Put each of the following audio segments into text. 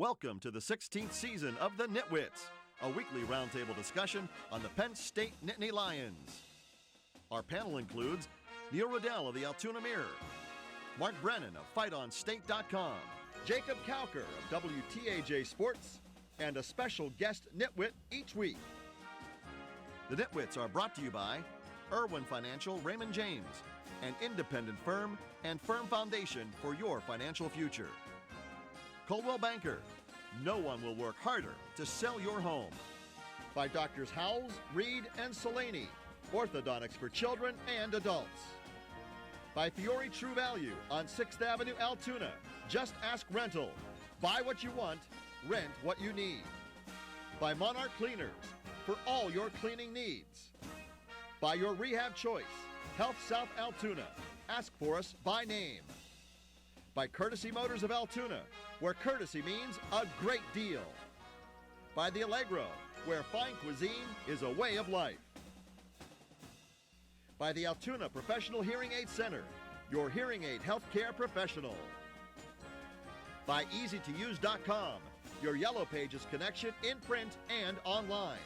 Welcome to the 16th season of the Nitwits, a weekly roundtable discussion on the Penn State Nittany Lions. Our panel includes Neil Riddell of the Altoona Mirror, Mark Brennan of FightOnState.com, Jacob Cowker of WTAJ Sports, and a special guest nitwit each week. The Nitwits are brought to you by Irwin Financial Raymond James, an independent firm and firm foundation for your financial future. Coldwell Banker, no one will work harder to sell your home. By Doctors Howells, Reed, and Solani, orthodontics for children and adults. By Fiore True Value on 6th Avenue, Altoona. Just ask rental. Buy what you want, rent what you need. By Monarch Cleaners, for all your cleaning needs. By Your Rehab Choice, Health South Altoona. Ask for us by name. By Courtesy Motors of Altoona, where courtesy means a great deal. By the Allegro, where fine cuisine is a way of life. By the Altoona Professional Hearing Aid Center, your hearing aid healthcare professional. By EasyToUse.com, your Yellow Pages connection in print and online.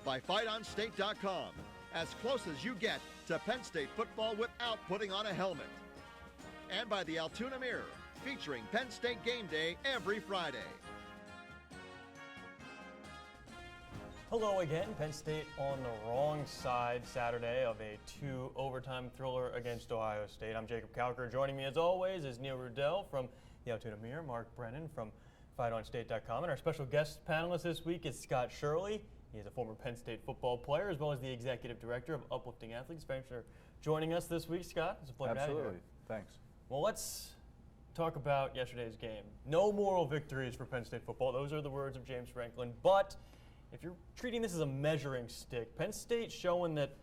By FightOnState.com, as close as you get to Penn State football without putting on a helmet. And by the Altoona Mirror, featuring Penn State Game Day every Friday. Hello again. Penn State on the wrong side Saturday of a 2-overtime thriller against Ohio State. I'm Jacob Cowker. Joining me as always is Neil Riddell from the Altoona Mirror, Mark Brennan from FightOnState.com, and our special guest panelist this week is Scott Shirley. He is a former Penn State football player as well as the executive director of Uplifting Athletes. Thanks for joining us this week, Scott. It's a pleasure to have you here. Absolutely. Thanks. Well, let's talk about yesterday's game. No moral victories for Penn State football. Those are the words of James Franklin. But if you're treating this as a measuring stick, Penn State showing that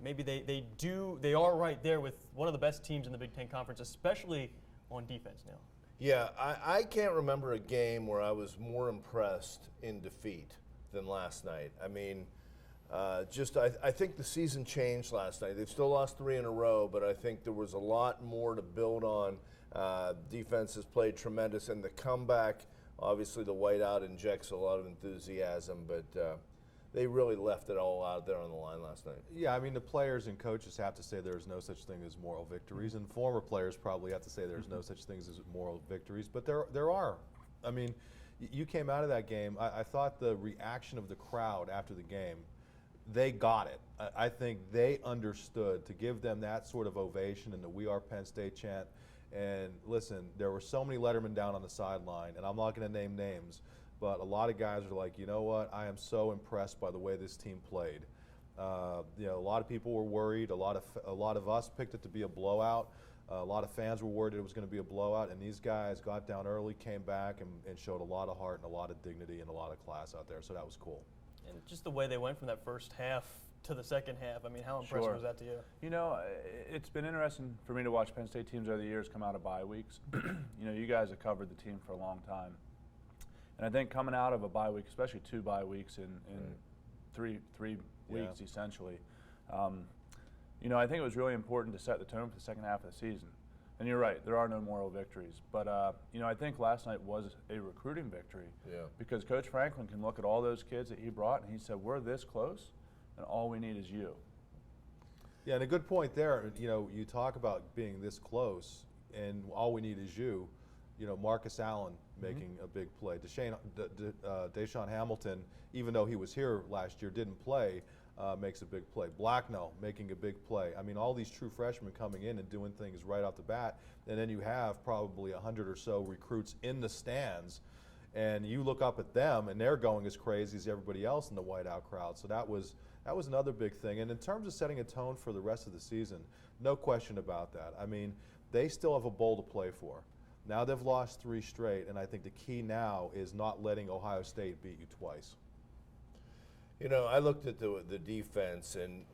maybe they are right there with one of the best teams in the Big Ten Conference, especially on defense now. Yeah, I can't remember a game where I was more impressed in defeat than last night. I mean, I think the season changed last night. They've still lost 3 in a row, but I think there was a lot more to build on. Defense has played tremendous, and the comeback, obviously the whiteout injects a lot of enthusiasm, but they really left it all out there on the line last night. Yeah, I mean, the players and coaches have to say there's no such thing as moral victories, and former players probably have to say there's no such things as moral victories, but there are. I mean, you came out of that game, I thought the reaction of the crowd after the game, they got it. I think they understood to give them that sort of ovation and the "We Are Penn State" chant. And listen, there were so many Lettermen down on the sideline, and I'm not going to name names, but a lot of guys are like, you know what, I am so impressed by the way this team played. A lot of people were worried. A lot of us picked it to be a blowout. A lot of fans were worried it was going to be a blowout, and these guys got down early, came back, and showed a lot of heart and a lot of dignity and a lot of class out there, so that was cool. And just the way they went from that first half to the second half, I mean, how impressive was that to you? You know, it's been interesting for me to watch Penn State teams over the years come out of bye weeks. You know, you guys have covered the team for a long time. And I think coming out of a bye week, especially 2 bye weeks in three weeks essentially, I think it was really important to set the tone for the second half of the season. And you're right, there are no moral victories. But, I think last night was a recruiting victory. Yeah. Because Coach Franklin can look at all those kids that he brought, and he said, we're this close, and all we need is you. Yeah, and a good point there. You talk about being this close, and all we need is you. Marcus Allen making a big play. Deshaun Hamilton, even though he was here last year, didn't play, makes a big play. Blacknell making a big play. I mean, all these true freshmen coming in and doing things right off the bat, and then you have probably 100 or so recruits in the stands, and you look up at them, and they're going as crazy as everybody else in the whiteout crowd. So that was another big thing. And in terms of setting a tone for the rest of the season, no question about that. I mean, they still have a bowl to play for. Now they've lost 3 straight, and I think the key now is not letting Ohio State beat you twice. I looked at the defense, and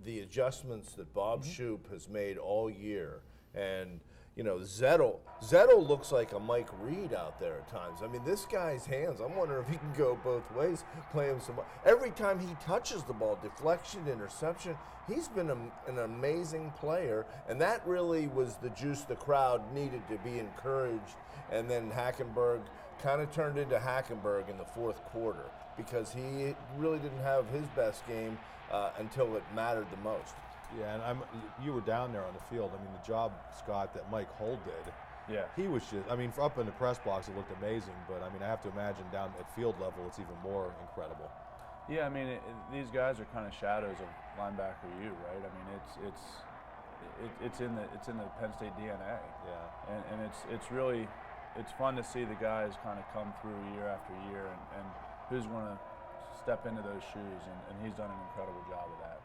the adjustments that Bob Shoop has made all year, and Zettel looks like a Mike Reed out there at times. I mean, this guy's hands, I'm wondering if he can go both ways, play him some. Every time he touches the ball, deflection, interception, he's been an amazing player, and that really was the juice the crowd needed to be encouraged. And then Hackenberg kind of turned into Hackenberg in the fourth quarter because he really didn't have his best game until it mattered the most. Yeah, and you were down there on the field. I mean, the job, Scott, that Mike Hull did. Yeah. He was just, I mean, up in the press box, it looked amazing, but I mean, I have to imagine down at field level, it's even more incredible. Yeah, I mean, these guys are kind of shadows of linebacker U, right? I mean, it's in the Penn State DNA. Yeah. And it's fun to see the guys kind of come through year after year, and who's going to step into those shoes, and he's done an incredible job of that.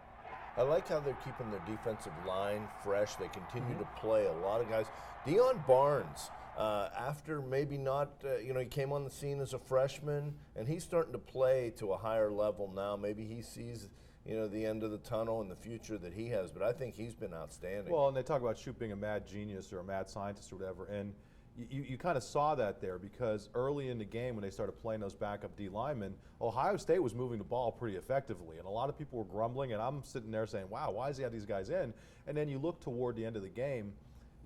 I like how they're keeping their defensive line fresh. They continue to play a lot of guys. Deion Barnes, after maybe not, he came on the scene as a freshman, and he's starting to play to a higher level now. Maybe he sees, the end of the tunnel and the future that he has, but I think he's been outstanding. Well, and they talk about Shoop being a mad genius or a mad scientist or whatever, and you kind of saw that there because early in the game when they started playing those backup D linemen, Ohio State was moving the ball pretty effectively, and a lot of people were grumbling, and I'm sitting there saying, wow, why does he have these guys in? And then you look toward the end of the game,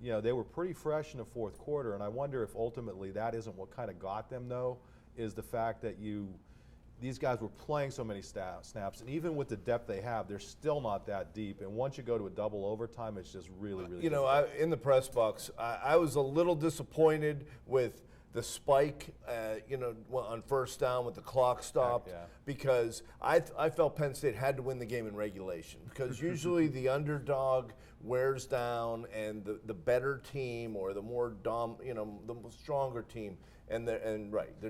they were pretty fresh in the fourth quarter, and I wonder if ultimately that isn't what kind of got them, though, is the fact that these guys were playing so many snaps, and even with the depth they have, they're still not that deep. And once you go to a double overtime, it's just really, really difficult. In the press box, I was a little disappointed with the spike, on first down with the clock stopped, because I felt Penn State had to win the game in regulation, because usually the underdog wears down, and the better team or the more the stronger team. And their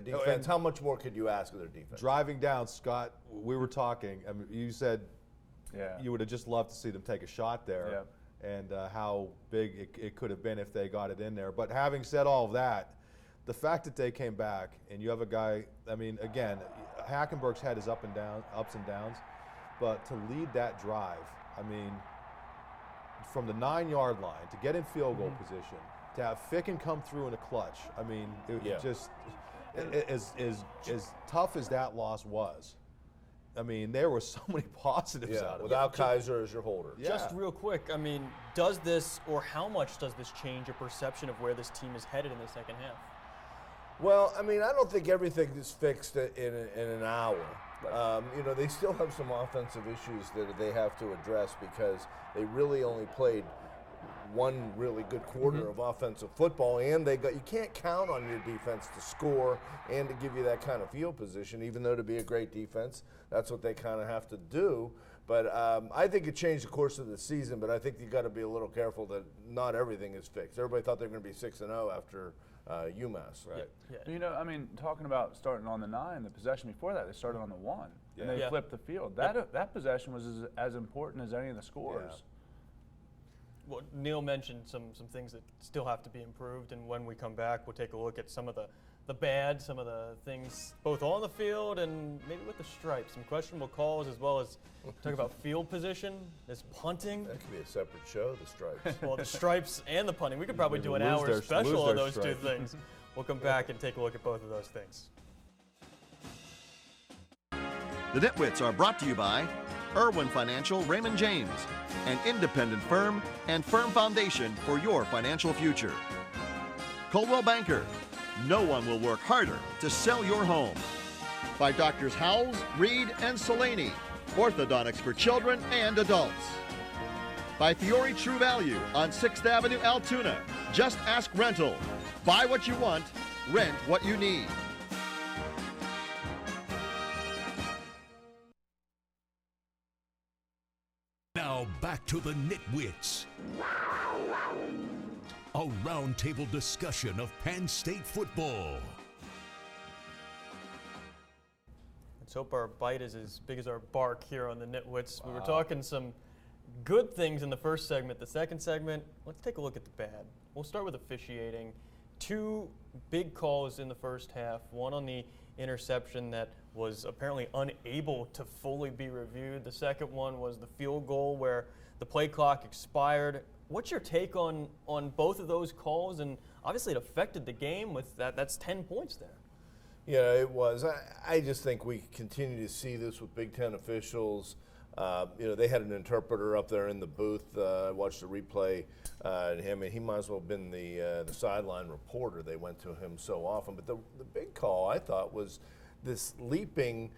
defense. How much more could you ask of their defense? Driving down, Scott, we were talking. I mean, you said you would have just loved to see them take a shot there, and how big it could have been if they got it in there. But having said all of that, the fact that they came back and you have a guy. I mean, again, Hackenberg's had his ups and downs, but to lead that drive, I mean, from the 9-yard line to get in field goal position. To have Ficken come through in a clutch, I mean, as tough as that loss was, I mean, there were so many positives out of it. Without Kaiser as your holder. Just real quick, I mean, does this, or how much does this change your perception of where this team is headed in the second half? Well, I mean, I don't think everything is fixed in an hour. Right. They still have some offensive issues that they have to address because they really only played one really good quarter of offensive football, and you can't count on your defense to score and to give you that kind of field position, even though to be a great defense, that's what they kind of have to do. But I think it changed the course of the season, but I think you got to be a little careful that not everything is fixed. Everybody thought they were going to be 6-0 after UMass, right? Yeah. I mean, talking about starting on the 9, the possession before that, they started on the 1, and they flipped the field. That possession was as important as any of the scores. Yeah. Well, Neil mentioned some things that still have to be improved, and when we come back, we'll take a look at some of the bad, some of the things both on the field and maybe with the stripes, some questionable calls, as well as talk about field position, this punting. That could be a separate show, the stripes. Well, the stripes and the punting. We could probably do an hour special on those two things. We'll come back and take a look at both of those things. The Nitwits are brought to you by Irwin Financial Raymond James, an independent firm and firm foundation for your financial future. Coldwell Banker, no one will work harder to sell your home. By Doctors Howells, Reed, and Solani, orthodontics for children and adults. By Fiore True Value on 6th Avenue, Altoona. Just ask rental. Buy what you want, rent what you need. Now back to the Nitwits. A roundtable discussion of Penn State football. Let's hope our bite is as big as our bark here on the Nitwits. We were talking some good things in the first segment. The second segment, let's take a look at the bad. We'll start with officiating. 2 big calls in the first half. One on the interception that was apparently unable to fully be reviewed. The second one was the field goal where the play clock expired. What's your take on both of those calls? And obviously it affected the game with that. That's 10 points there. Yeah, it was. I just think we continue to see this with Big Ten officials. They had an interpreter up there in the booth. I watched the replay, and he might as well have been the sideline reporter. They went to him so often. But the big call, I thought, was this leaping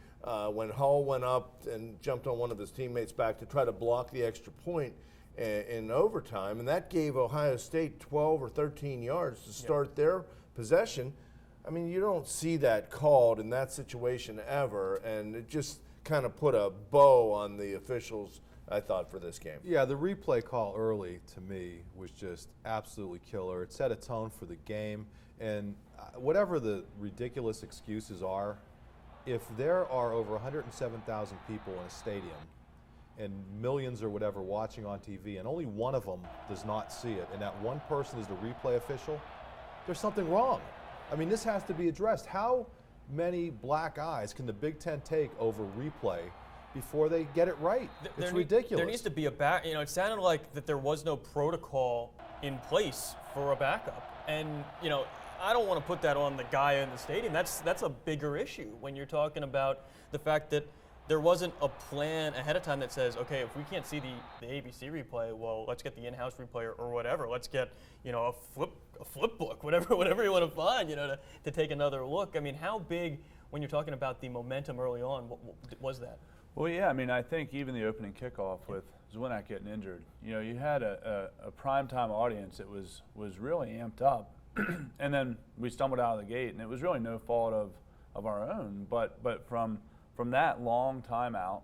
when Hall went up and jumped on one of his teammates' back to try to block the extra point in overtime. And that gave Ohio State 12 or 13 yards to start their possession. I mean, you don't see that called in that situation ever, and it just kind of put a bow on the officials, I thought, for this game. Yeah, the replay call early, to me, was just absolutely killer. It set a tone for the game, and whatever the ridiculous excuses are, if there are over 107,000 people in a stadium and millions or whatever watching on TV, and only one of them does not see it, and that one person is the replay official, there's something wrong. I mean, this has to be addressed. How many black eyes can the Big Ten take over replay before they get it right? It's ridiculous. There needs to be a back. It sounded like that there was no protocol in place for a backup, and I don't want to put that on the guy in the stadium. That's a bigger issue when you're talking about the fact that there wasn't a plan ahead of time that says, okay, if we can't see the ABC replay, well, let's get the in-house replay or whatever. Let's get a flip book, whatever you want to find, to take another look. I mean, how big, when you're talking about the momentum early on, what was that? Well, yeah, I mean, I think even the opening kickoff with Zwinak getting injured, you had a primetime audience that was really amped up, and then we stumbled out of the gate, and it was really no fault of our own, but from that long time out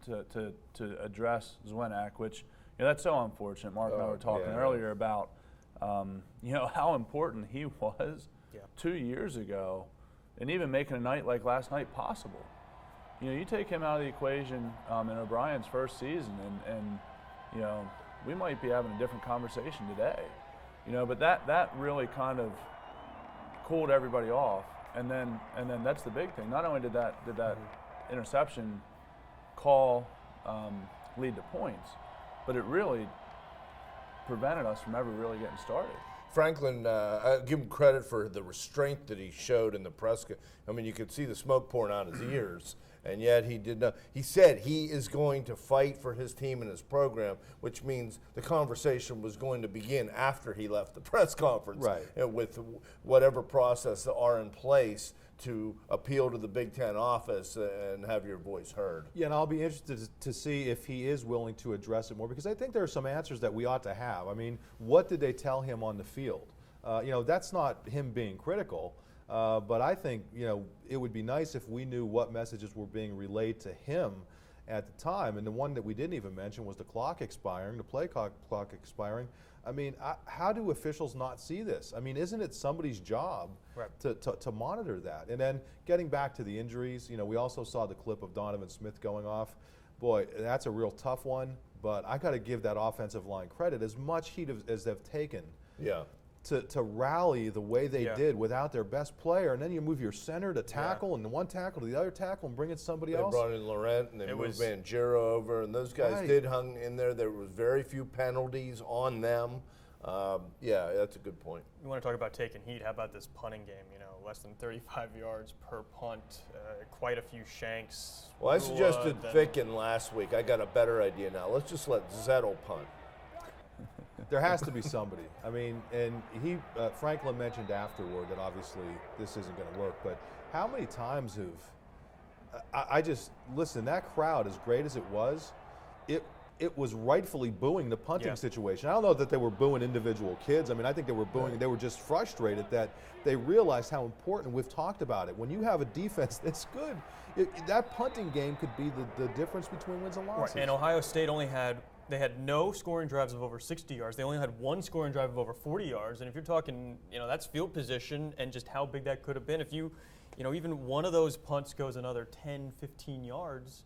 to address Zwinak, which that's so unfortunate. Mark and I were talking earlier about how important he was 2 years ago, and even making a night like last night possible. You take him out of the equation in O'Brien's first season, and we might be having a different conversation today. But that really kind of cooled everybody off, and then that's the big thing. Not only did that interception call lead to points, but it really prevented us from ever really getting started. Franklin, I give him credit for the restraint that he showed in the press. I mean, you could see the smoke pouring out his ears, and yet he did not. He said he is going to fight for his team and his program, which means the conversation was going to begin after he left the press conference, right? With whatever process are in place to appeal to the Big Ten office and have your voice heard. Yeah, and I'll be interested to see if he is willing to address it more, because I think there are some answers that we ought to have. I mean, what did they tell him on the field? That's not him being critical, but I think, it would be nice if we knew what messages were being relayed to him at the time. And the one that we didn't even mention was the clock expiring, the play clock expiring. I mean, how do officials not see this? I mean, isn't it somebody's job to monitor that? And then getting back to the injuries, we also saw the clip of Donovan Smith going off. Boy, that's a real tough one, but I got to give that offensive line credit. As much heat as they've taken to rally the way they did without their best player, and then you move your center to tackle and one tackle to the other tackle and bring in somebody else. They brought in Laurent and they moved Banjero over, and those guys did hung in there. There was very few penalties on them. That's a good point. You want to talk about taking heat? How about this punting game? Less than 35 yards per punt, quite a few shanks. Well, I suggested Ficken last week. I got a better idea now. Let's just let Zettel punt. There has to be somebody. I mean, and Franklin mentioned afterward that obviously this isn't going to work, but how many times I just, listen, that crowd, as great as it was was rightfully booing the punting situation. I don't know that they were booing individual kids. I mean, I think they were booing, they were just frustrated that they realized how important, we've talked about it, when you have a defense that's good, that punting game could be the difference between wins and losses. Right. And Ohio State they had no scoring drives of over 60 yards. They only had one scoring drive of over 40 yards. And if you're talking, that's field position and just how big that could have been. If even one of those punts goes another 10, 15 yards,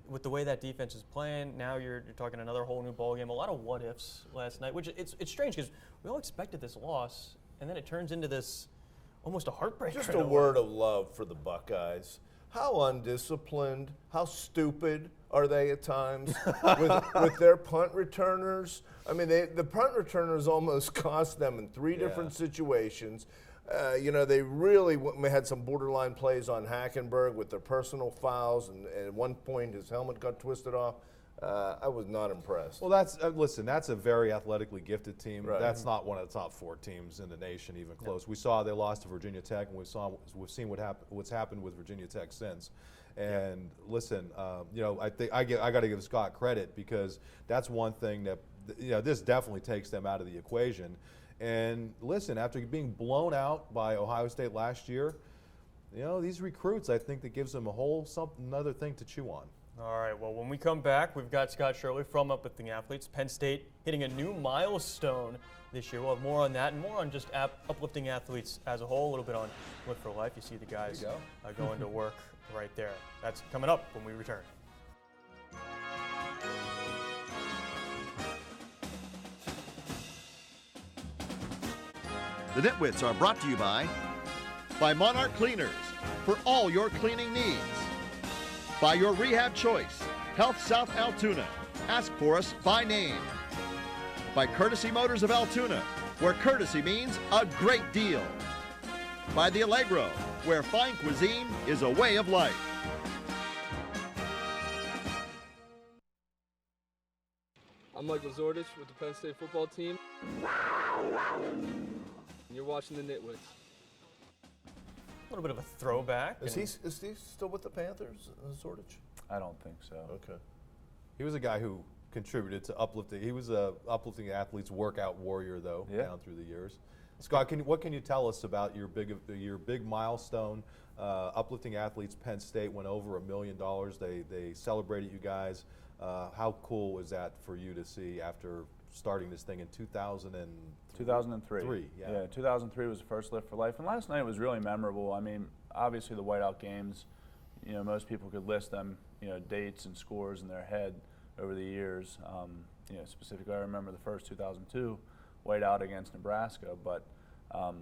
with the way that defense is playing, now you're talking another whole new ball game. A lot of what ifs last night, which it's strange because we all expected this loss, and then it turns into this almost a heartbreaker. Just a word of love for the Buckeyes. how undisciplined, how stupid are they at times with their punt returners? I mean, the punt returners almost cost them in 3 different situations. They really had some borderline plays on Hackenberg with their personal fouls, and at one point his helmet got twisted off. I was not impressed. Well, that's a very athletically gifted team. Right. That's not one of the top 4 teams in the nation, even close. We saw they lost to Virginia Tech, and we've seen what's happened with Virginia Tech since. And listen, I think I got to give Scott credit, because that's one thing that this definitely takes them out of the equation. And listen, after being blown out by Ohio State last year, these recruits, I think that gives them another thing to chew on. All right, well, when we come back, we've got Scott Shirley from Uplifting Athletes. Penn State hitting a new milestone this year. We'll have more on that and more on just Uplifting Athletes as a whole, a little bit on Live for Life. You see the guys going to work right there. That's coming up when we return. The Nitwits are brought to you by Monarch Cleaners for all your cleaning needs. By your rehab choice, Health South Altoona. Ask for us by name. By Courtesy Motors of Altoona, where courtesy means a great deal. By the Allegro, where fine cuisine is a way of life. I'm Michael Zordich with the Penn State football team. And you're watching the Nitwits. A little bit of a throwback. Is he still with the Panthers, Zordich? I don't think so. Okay. He was a guy who contributed to Uplifting. He was a Uplifting Athletes workout warrior, though, down through the years. Scott, what can you tell us about your big milestone? Uplifting Athletes, Penn State went over $1 million. They celebrated you guys. How cool was that for you to see after starting this thing in 2003? 2003. Yeah, 2003 was the first Live for Life, and last night was really memorable. I mean, obviously the whiteout games, most people could list them, dates and scores in their head over the years. Specifically, I remember the first 2002 whiteout against Nebraska. But I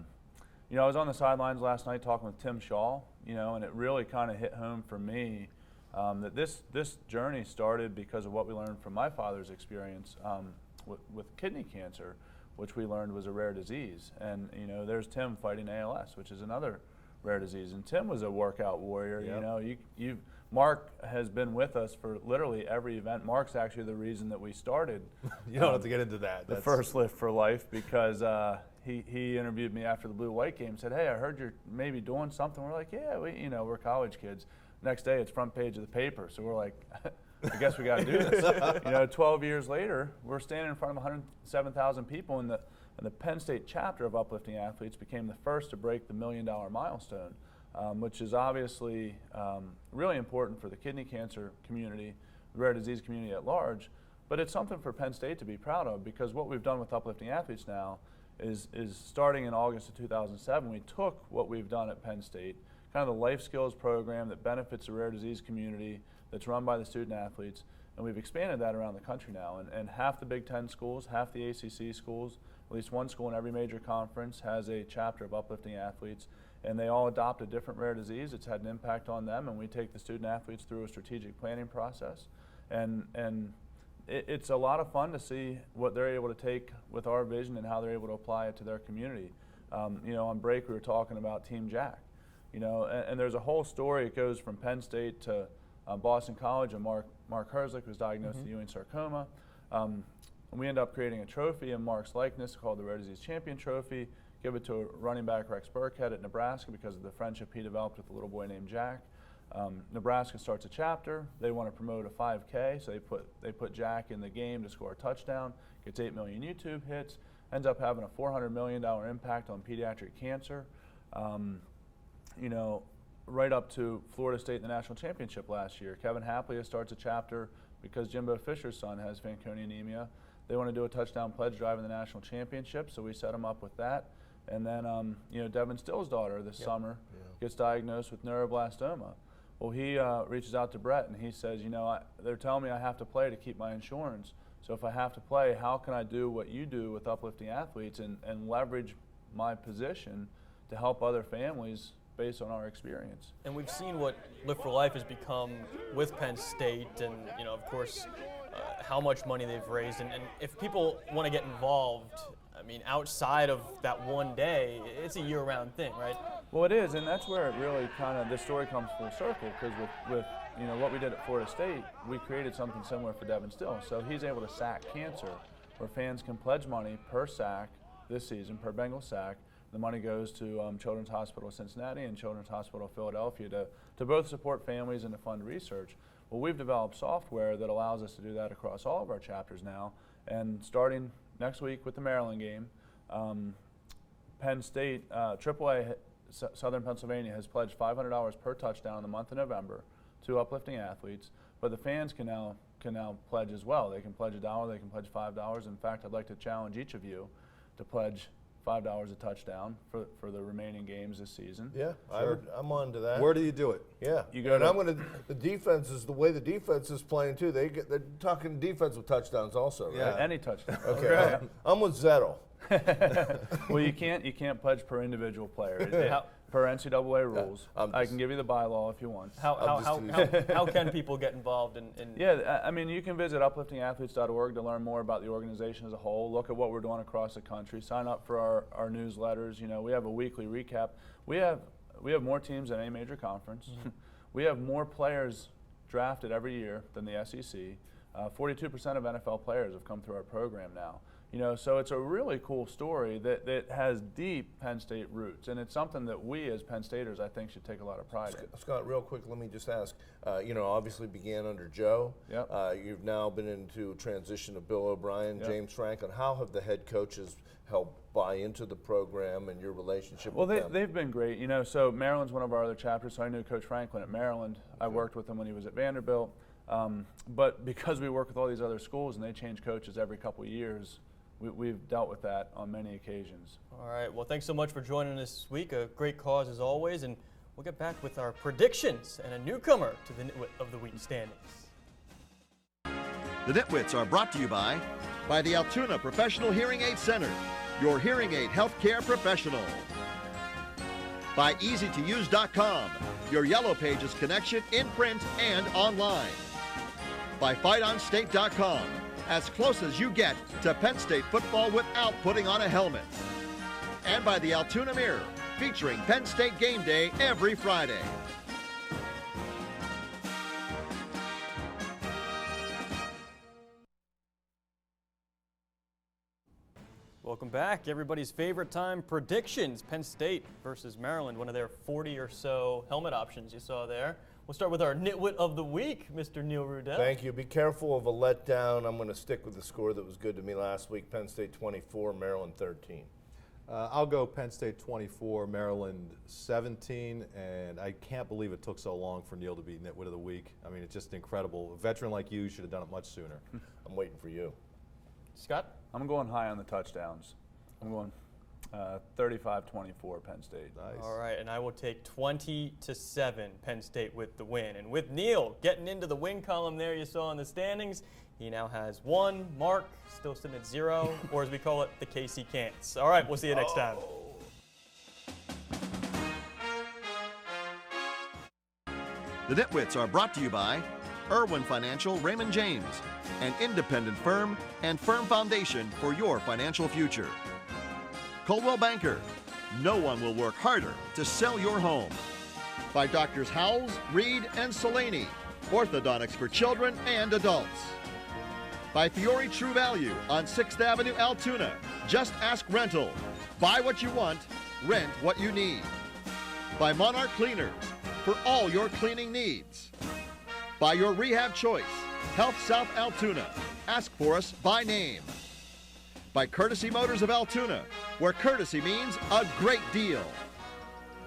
was on the sidelines last night talking with Tim Shaw, and it really kind of hit home for me that this journey started because of what we learned from my father's experience with kidney cancer, which we learned was a rare disease. And there's Tim fighting ALS, which is another rare disease. And Tim was a workout warrior. Yep. Mark has been with us for literally every event. Mark's actually the reason that we started. You don't have to get into that. The first Live for Life, because he interviewed me after the Blue-White game. Said, "Hey, I heard you're maybe doing something." We're like, "Yeah, we're college kids." Next day, it's front page of the paper. So we're like, I guess we got to do this. 12 years later, we're standing in front of 107,000 people, and the Penn State chapter of Uplifting Athletes became the first to break the $1 million milestone, which is obviously really important for the kidney cancer community, the rare disease community at large. But it's something for Penn State to be proud of, because what we've done with Uplifting Athletes now is starting in August of 2007, we took what we've done at Penn State, kind of the life skills program that benefits the rare disease community that's run by the student athletes, and we've expanded that around the country now. And half the Big Ten schools, half the ACC schools, at least one school in every major conference has a chapter of Uplifting Athletes, and they all adopt a different rare disease. It's had an impact on them, and we take the student athletes through a strategic planning process. And it's a lot of fun to see what they're able to take with our vision and how they're able to apply it to their community. On break we were talking about Team Jack. And there's a whole story. It goes from Penn State to Boston College, and Mark Herzlich was diagnosed with Ewing sarcoma. We end up creating a trophy in Mark's likeness called the Rare Disease Champion Trophy, give it to running back Rex Burkhead at Nebraska because of the friendship he developed with a little boy named Jack. Nebraska starts a chapter. They want to promote a 5K, so they put Jack in the game to score a touchdown, gets 8 million YouTube hits, ends up having a $400 million impact on pediatric cancer. Right up to Florida State in the national championship last year. Kevin Hapley starts a chapter because Jimbo Fisher's son has Fanconi anemia. They want to do a touchdown pledge drive in the national championship, so we set them up with that. And then, Devin Still's daughter this summer gets diagnosed with neuroblastoma. Well, he reaches out to Brett and he says, they're telling me I have to play to keep my insurance. So if I have to play, how can I do what you do with Uplifting Athletes and leverage my position to help other families based on our experience. And we've seen what Lift for Life has become with Penn State, and of course, how much money they've raised. And if people want to get involved, I mean, outside of that one day, it's a year-round thing, right? Well, it is, and that's where it really kind of, this story comes full circle, because with what we did at Florida State, we created something similar for Devin Still. So he's able to sack cancer, where fans can pledge money per sack this season, per Bengal sack. The money goes to Children's Hospital of Cincinnati and Children's Hospital of Philadelphia to both support families and to fund research. Well, we've developed software that allows us to do that across all of our chapters now, and starting next week with the Maryland game, Penn State, AAA Southern Pennsylvania has pledged $500 per touchdown in the month of November to uplifting athletes, but the fans can now pledge as well. They can pledge $1, they can pledge $5. In fact, I'd like to challenge each of you to pledge $5 a touchdown for the remaining games this season. Yeah, sure. I'm on to that. Where do you do it? Yeah, you go. And I'm going to. The defense is the way the defense is playing too. They're talking defensive touchdowns also, right? Yeah, any touchdown. Okay, I'm with Zettel. Well, you can't pledge per individual player. Per NCAA rules. I can give you the bylaw if you want. How can people get involved in? Yeah, I mean, you can visit upliftingathletes.org to learn more about the organization as a whole, look at what we're doing across the country, sign up for our newsletters. We have a weekly recap. We have more teams than any major conference. Mm-hmm. We have more players drafted every year than the SEC. 42% of NFL players have come through our program now. So it's a really cool story that has deep Penn State roots, and it's something that we as Penn Staters, I think, should take a lot of pride in. Scott, real quick, let me just ask, obviously began under Joe. Yep. You've now been into transition to Bill O'Brien, yep. James Franklin. How have the head coaches helped buy into the program and your relationship with them? Well, they've been great. So Maryland's one of our other chapters, so I knew Coach Franklin at Maryland. Okay. I worked with him when he was at Vanderbilt. But because we work with all these other schools and they change coaches every couple of years, we've dealt with that on many occasions. All right. Well, thanks so much for joining us this week. A great cause as always, and we'll get back with our predictions and a newcomer to the Nitwit of the Week standings. The Nitwits are brought to you by the Altoona Professional Hearing Aid Center, your hearing aid healthcare professional. By EasyToUse.com, your Yellow Pages connection in print and online. By FightOnState.com, as close as you get to Penn State football without putting on a helmet. And by the Altoona Mirror, featuring Penn State game day every Friday. Welcome back. Everybody's favorite time, predictions. Penn State versus Maryland, one of their 40 or so helmet options you saw there. We'll start with our Nitwit of the Week, Mr. Neil Rudell. Thank you. Be careful of a letdown. I'm going to stick with the score that was good to me last week. Penn State 24, Maryland 13. I'll go Penn State 24, Maryland 17, and I can't believe it took so long for Neil to be Nitwit of the Week. I mean, it's just incredible. A veteran like you should have done it much sooner. I'm waiting for you. Scott? I'm going high on the touchdowns. I'm going 35-24 Penn State. Nice. All right, and I will take 20-7 Penn State with the win. And with Neil getting into the win column there you saw in the standings, he now has 1. Mark still sitting at 0, or as we call it, the KC Cants. All right, we'll see you next time. The Nitwits are brought to you by Irwin Financial Raymond James, an independent firm and firm foundation for your financial future. Coldwell Banker, no one will work harder to sell your home. By Doctors Howells, Reed, and Solani, orthodontics for children and adults. By Fiore True Value on 6th Avenue, Altoona. Just ask rental. Buy what you want, rent what you need. By Monarch Cleaners, for all your cleaning needs. By Your Rehab Choice, Health South Altoona. Ask for us by name. By Courtesy Motors of Altoona, where courtesy means a great deal.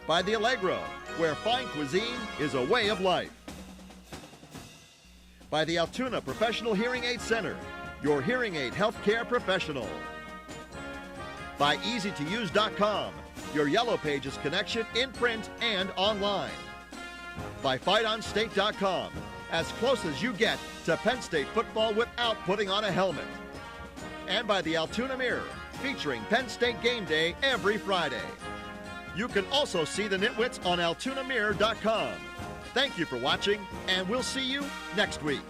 By the Allegro, where fine cuisine is a way of life. By the Altoona Professional Hearing Aid Center, your hearing aid healthcare professional. By EasyToUse.com, your Yellow Pages connection in print and online. By FightOnState.com, as close as you get to Penn State football without putting on a helmet. And by the Altoona Mirror, featuring Penn State game day every Friday. You can also see the Nitwits on AltoonaMirror.com. Thank you for watching, and we'll see you next week.